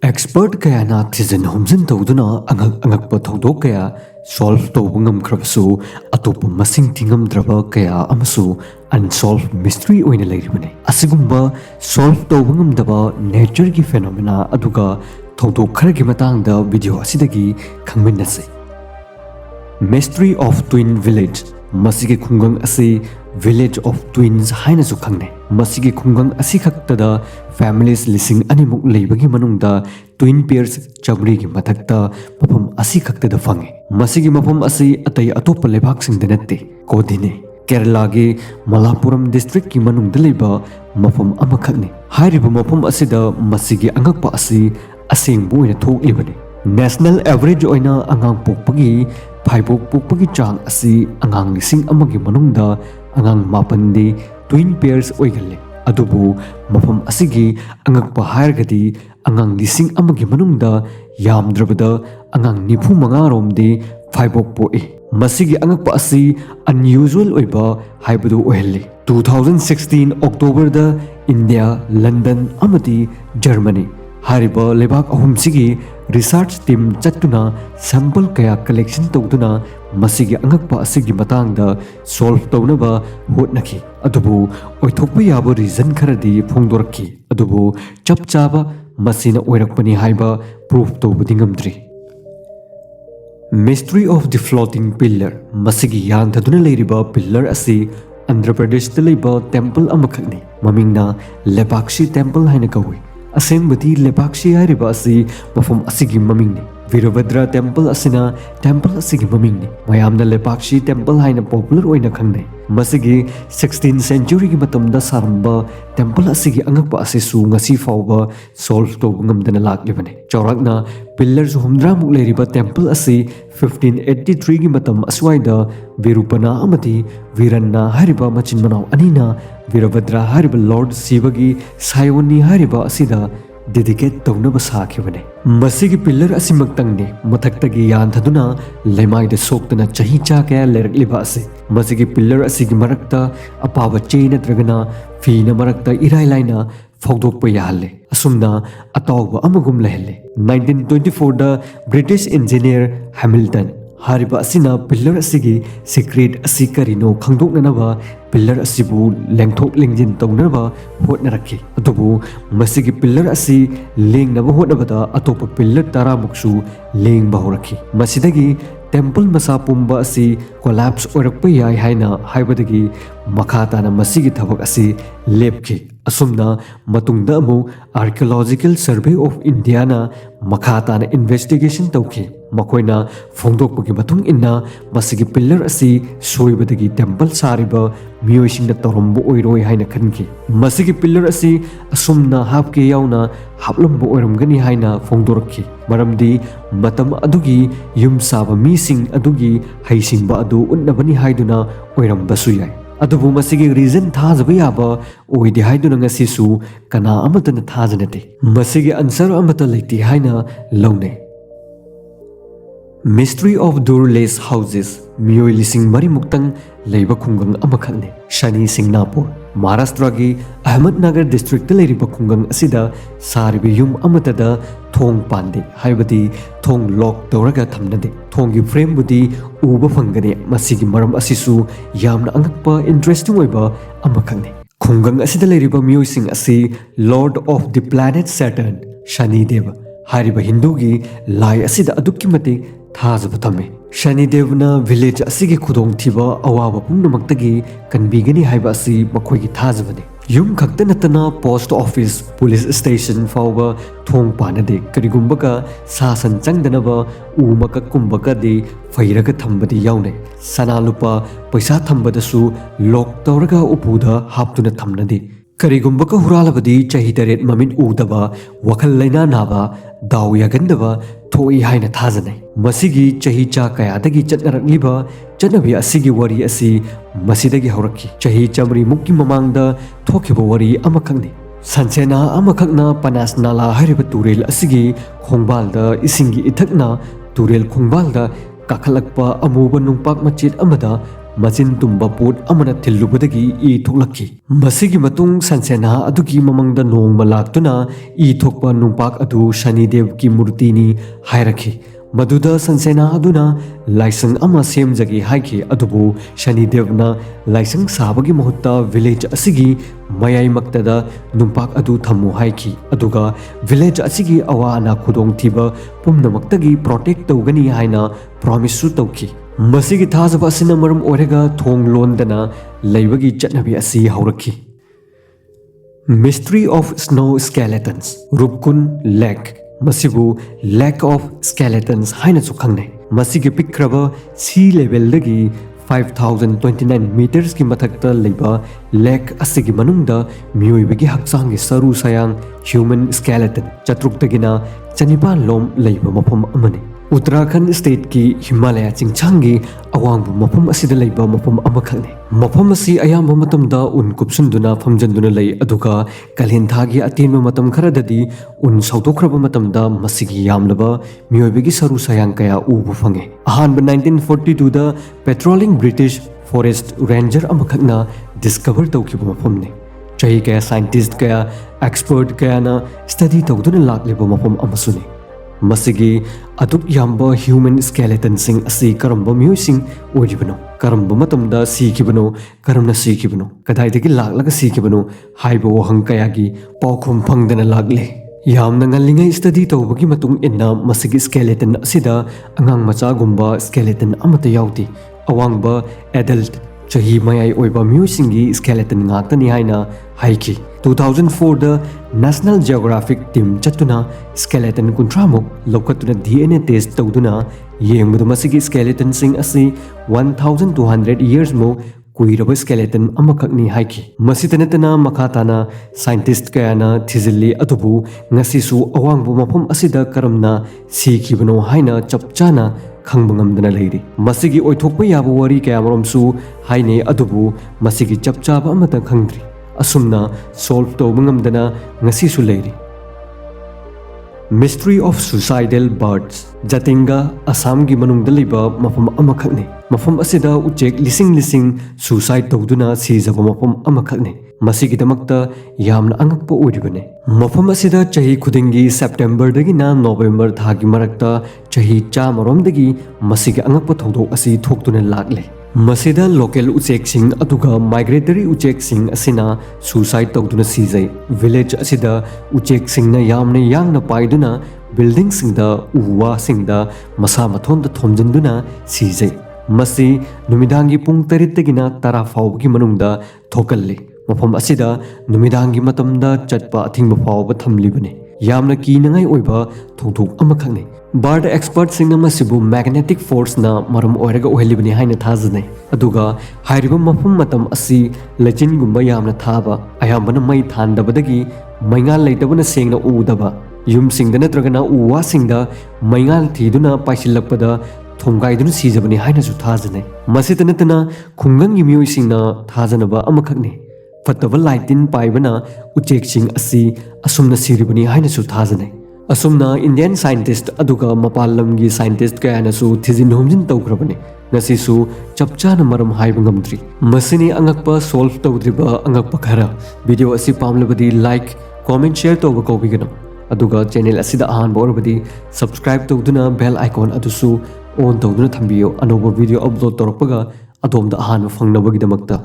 Expert kaya na thizen humzin tawduna angakpa tawdok kaya solve tawba ngamkhrabasu atopa masing tingamdraba kaya amasu unsolved mystery oina leiribane asigumba solve tawba ngamdaba nature gi phenomena aduga tawdok kharagi matangda video asidagi khangminnase. Mystery of Twin Village masige khungang asi Village of Twins haina su khangne masige khungang asi khaktada families lising animuk leibagi manungda twin pairs chamri gi mathakta mapam asi khaktada fange masige mapam asi atai atopa lebak sing denatte kodine Kerala ge Malapuram district ki manungda leiba mapam amakhakne hairiba mapam asida masige Angakpa asi asing buina thok libane national average oina angang pokpagi phaibok pokpagi chang asi angang lising amagi manungda angang mapandi twin pairs oigalle adubu mafam asigi Angakpa hairgadi angang lising amagi manungda yamdrabada angang nifu manga romdi phaibok poe masigi Angakpa asi unusual oiba haibadu ohalle 2016 October da India London amadi Germany hariba lebak ahum sigi research team chatuna sample kaya collection tawduna masigi Angakpa asigi matangda solve tawnaba hotnaki adubu oithokpa yaba reason kharadi phongdorki adubu chapchaba masina oirakpani haiba proof tawbudi ngamdri. Mystery of the floating pillar masigi yangthaduna leiriba pillar asi Andhra Pradesh da leiba temple amakhakni mamingna Lepakshi temple haina kawi asembati Lepakshi hairiba asi mafam asigi mamingni Virabhadra temple asina temple asigi mamingni mayamna Lepakshi temple haina popular oina khangnai masigi 16th century gi matamda saramba temple asigi Angakpa asisu ngasi fawba solve to ngamdana laklibane chaurakna pillars humdra muk leiriba temple asi 1583 gi matam aswaida Virupana amati Viranna hariba machin manaw anina Virabhadra hariba Lord Shiva gi Sayoni hariba asida dedicate tawnaba sakhibane masigi pillar asimaktangni mathaktagi yanthaduna lemaida soktana chahi cha kaya lerakliba ase masigi pillar asigi marakta apaba chain natragana fina marakta irai laina fogdokpa yahalle asumna atawba amagum lehelle 1924 da British engineer Hamilton hariba asina pillar asigi secret asi karino khangdoknanaba pillar asibu lengthok lengjin tawnaba hotnarakhi adubu masigi pillar asi lengnaba hotnabada atopa pillar tara muksu lengba horakhi masidagi temple masa pumba asi collapse orakpa yai haina haibadagi makhatana masigi thabak asi lepki asumna matungda amu archaeological survey of India na makhatana investigation tawki makoina phongdokpagi matung inna masigi pillar asi soibadagi temple sariba miyoisingna torombo oiroi haina khanki masigi pillar asi asumna hapke yauna haplombo oiramgani haina phongdorki maramdi matam adugi yum saba mising adugi haisingba adu unnabani haiduna oirambasu yai adubu masigi reason thajaba yaba oidi haiduna ngasisu kana amatana thajanate masigi answer amata leiti haina laune. Mystery of Doorless Houses Miyoi lising mari muktang leiba khungang amakhakne Shani Singnapur Maharashtra gi Ahmednagar district da leiriba khungang asida saribi yum amatada thong pande haibadi thong lock tawraga thamnade thongi frame budi uba phangane masigi maram asisu yamna angakpa interesting oiba amakhakne khungang asida leiriba miyoi sing asi Lord of the planet Saturn Shani Deva hariba Hindu gi lai asida adukki mate thajaba thame Shani Devna village asigi khudong thiba awaba pumnamaktage kanbigani haiba asi makhoigi thajabane yum khakta natana post office police station fawba thong panade karigumbaga sasan changdanaba umaka kumbaka de fairaga thambadi yaune sanalupa paisa thambadasu lok tawraga upuda haptuna thamnade karigumbaka huralabadi chahi taret mamin udaba wakhal laina naba daw yagandaba thoi haina thajanai masigi chahi cha kayadagi chatnarakliba chanabi asigi wari asi masidagi haurakhi chahi chamri mukki mamangda thokiba wari amakhakni sansena amakhakna panas nala hariba turel asigi khongbalda isingi ithakna turel khongbalda kakhalakpa amuba nungpak machit amada machin tumba pot amana thillubadagi e thoklakki masigi matung sansena adugi mamangda nongma laktuna e thokpa numpak adu Shanidev ki murti ni hairakhi maduda sansena aduna laisang ama semjagi haiki adubu Shanidev na laisang sabagi mahutta village asigi mayai maktada numpak adu thamu haiki aduga village asigi awa ana khudong thiba pumna maktagi protect tawgani haina promise su tawki masigi thazaba asina maram orega thong londana laibagi chatnabi asi haurakhi mystery of snow skeletons rupkun lake masibu lack of skeletons haina chu khangne masigi pikraba sea level dagi 5029 meters ki mathakta leiba lake asigi manungda mioibagi hakchang gi saru sayang human skeleton chatruk tagina chanipa lom leiba mafam amani Uttarakhand state ki Himalaya chingchangi awangbu mafam asida leiba mafam amakhane mafam asi ayamba matamda un kupsunduna famjanduna lei aduga kalhenthagi atinma matam kharadadi un sautokraba matamda masigi yamlaba mioibegi saru sayang kaya ubu fange ahanba 1942 da patrolling British forest ranger amakhakna discover tawkiba mafamne chahi kaya scientist kaya expert kaya na study tawduna lakleba mafam amasune masigi aduk yamba human skeleton sing asi karamba musing oribano karamba matamda sikibano karamna sikibano kadaidagi laklaga sikibano haibo wahang kayagi paukhum phangdana lagle yamna ngallingai study tawbagi matung inna masigi skeleton asida angang macha gumba skeleton amata yauti awangba adult chahi mayai oiba musingi skeleton ngakani haina haiki 2004 da National Geographic team chatuna skeleton kuntramuk lokatuna DNA test tawduna yengbuda masigi skeleton sing asi 1200 years mo kuiraba skeleton amakhakni haiki masitanatana makhatana scientist kayana thizilli adubu ngasisu awangbu mafam asida karamna sikhibano haina chapchana khangbangamdana leiri masigi oithokpa yaba wari kayamromsu haine adubu masigi chapchaba amata khangdri asumna solve tawba ngamdana ngasisu leiri mystery of suicidal birds Jatinga Assam gi manungda liba mafam amakhakne mafam asida uchek lising suicide tawduna sijaba mafam amakhakne masigi damakta yamna angakpa oribane mafam asida chahi khudingi September dagi na November thagi marakta chahi chamarom dagi masigi angakpa thodok asi thoktuna lagle masida local uchek sing aduga migratory uchek sing asina suicide tawduna sijai village asida uchek singna yamna yangna paiduna building singda uwa singda masa mathonda thomjanduna sijai masi numidangi pung 3 tagina tara fawgi manungda thokalle mafam asida numidangi matamda chatpa athingba fawba thamlibane yamna kinangai oiba thongthok amakhakne bird expert singa masibu magnetic force na maram oiraga ohelibani haina thajane aduga hairiba mafam matam asi lejin gumba yamna thaba ayambana mai thandabadagi maingal leitabana sengna udaba yum singda natragana uwa singda maingal thiduna paisilakpada thongaiduna sijabani haina su thajane masitanatana khungang yimioi singna thajanaba amakhakne fataba lightin paibana uchek sing asi asumna siribani haina su thajane asumna Indian scientist aduga mapalamgi scientist kayana su thizin homjin tawkrabane ngasisu chapchana maram haiba ngamdri masini angakpa solve tawdriba angakpa khara video asi pamlabadi like comment share tawba kawbigana aduga channel asida ahan borabadi subscribe tawduna bell icon adusu on tawduna thambiyo anoba video upload torakpaga adomda ahan fangnabagi damakta